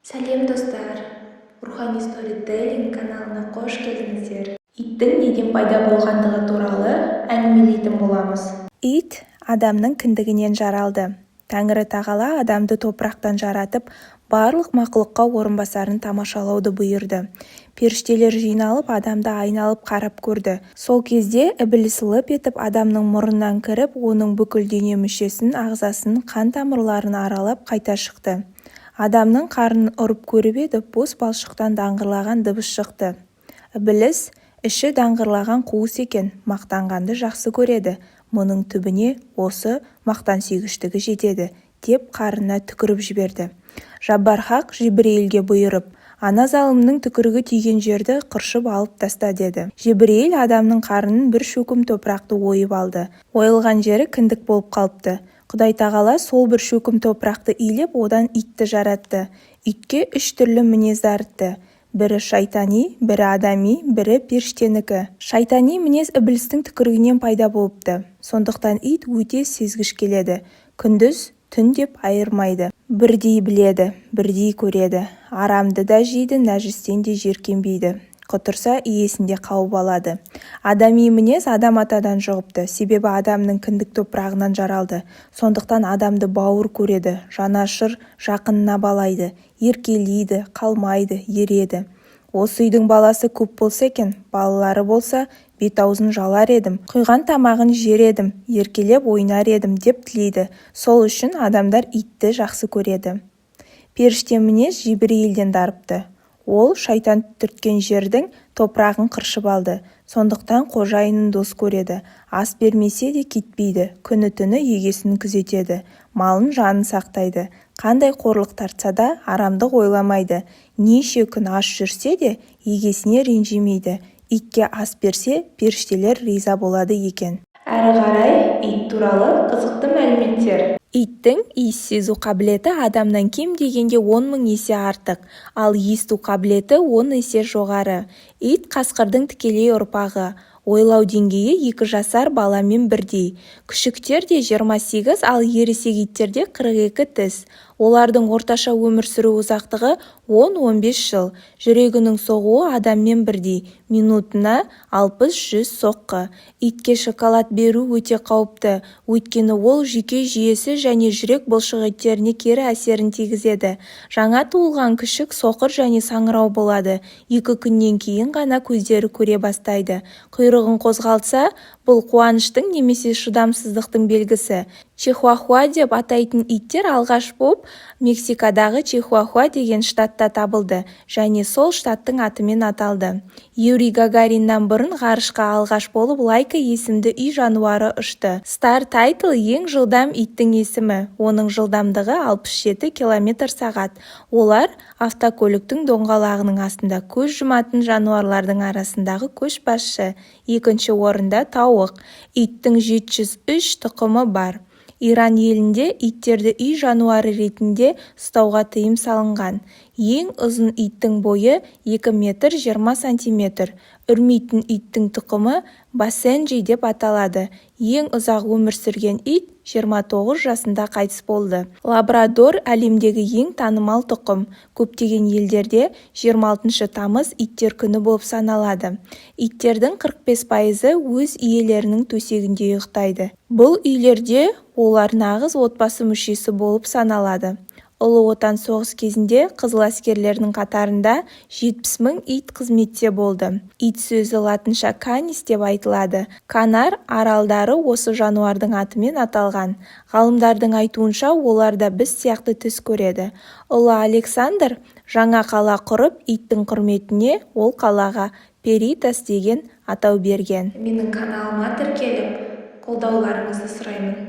Сәлем достар, Рухани Storytelling каналына қош келдіңіздер. Иттің неден пайда болғандығы туралы әңгімелейтін боламыз. Ит адамның кіндігінен жаралды. Тәңірі тағала адамды топырақтан жаратып, барлық мақұлыққа орынбасарын тамашалауды бұйырды. Періштелер жиналып, адамды айналып қарап көрді. Сол кезде ібіліс лып етіп адамның мұрнынан кіріп, оның бүкіл дене мүшесін, ағзасын, қан тамырларын аралап қайта шықты. Адамның қарнын ұрып көріп еді, бос балшықтан даңғырлаған дыбыс шықты. Ібіліс іші даңғырлаған қуыс екен, мақтанғанды жақсы көреді. Мұның түбіне осы мақтан сүйгіштігі жетеді, деп қарнына түкіріп жіберді. Жаббар-хақ Жибірейілге бұйырып, ана залымның түкірігі тиген жерді қыршып алып таста деді. Жибірейіл адамның қарнын бір шөкім топырақты ойып алды. Ойылған жері кіндік болып қалыпты. Құдай тағала сол бір шөкім топырақты илеп, одан итті жаратты. Итке 3 түрлі мінез дарытты. Бірі шайтани, бірі адами, бірі періштенікі. Шайтани мінез ібілістің түкірігінен пайда болыпты. Сондықтан ит өте сезгіш келеді. Күндіз, түн деп айырмайды. Бірдей біледі, бірдей көреді. Арамды да жейді, нәжістен де жеркенбейді. Құтырса иесінде қауып алады. Адами мінез адам атадан жұғыпты, себебі адамның кіндік топырағынан жаралды. Сондықтан адамды бауыр көреді, жанашыр, жақынына балайды, еркелейді, қалмайды, ереді. Осы үйдің баласы көп болса екен, балалары болса, бет-аузын жалар едім, құйған тамағын жер едім, еркелеп ойнар едім деп тілейді. Сол үшін адамдар итті жақсы көреді. Періште мінез Жибірейілден дарыпты. Ол шайтан түрткен жердің топырағын қыршып алды. Сондықтан қожайынын дос көреді. Ас бермесе де кетпейді. Күні-түні егесін күзетеді. Малын жанын сақтайды. Қандай қорлық тартса да арамдық ойламайды. Неше күн аш жүрсе де егесіне ренжімейді. Итке ас берсе, періштелер риза болады екен. Әрі қарай ит туралы қызықты мәліметтер. Иттің иіс сезу қабілеті адамнан кем дегенде 10 000 есе артық, ал есту қабілеті 10 есе жоғары. Ит қасқырдың тікелей ұрпағы. Ойлау деңгейі 2 жасар баламен бірдей. Күшіктер де 28, ал ересек иттерде 42 тіс. Олардың орташа өмір сүру ұзақтығы 10-15 жыл. Жүрегінің соғуы адаммен бірдей. Минутына 60-100 соққы. Итке шоколад беру өте қауіпті. Өйткені ол жүйке жүйесі және жүрек бұлшықеттеріне кері әсерін тигізеді. Жаңа туылған күшік соқыр және саңырау болады. 2 күннен кейін ғана көздері көре бастайды. Құйрығын қозғалтса, бұл қуаныштың немесе шыдамсыздықтың белгісі. Чихуахуа деп атайтын иттер алғаш болып Мексикадағы Чихуахуа деген штатта табылды, және сол штаттың атымен аталды. Юрий Гагариннан бұрын ғарышқа алғаш болып Лайка есімді үй жануары ұшты. Star Title ең жылдам иттің есімі. Оның жылдамдығы 67 км/сағат. Олар автокөліктің доңғалағының астында көз жұматын жануарлардың арасындағы көшбасшы. Екінші орында тауық. Иттің 703 тұқымы бар. Иран елінде иттерді үй жануары ретінде ұстауға тыйым салынған. Ең ұзын иттің бойы 2 метр 20 сантиметр. Үрмейтін иттің тұқымы Бассенджи деп аталады. Ең ұзақ өмір сүрген ит 29 жасында қайтыс болды. Лабрадор әлемдегі ең танымал тұқым. Көптеген елдерде 26 тамыз иттер күні болып саналады. Иттердің 45% өз иелерінің төсегінде ұйықтайды. Бұл үйлерде олар нағыз отбасы мүшесі болып саналады. Ұлы отан соғыс кезінде қызыл әскерлерінің қатарында 70 000 ит қызметте болды. Ит сөзі латынша канис деп айтылады. Канар аралдары осы жануардың атымен аталған. Ғалымдардың айтуынша оларда біз сияқты түс көреді. Ұлы Александр жаңа қала құрып, иттің құрметіне ол қалаға Перитас деген атау берген. Менің каналыма тіркеліп, қолдауларыңызды сұраймын.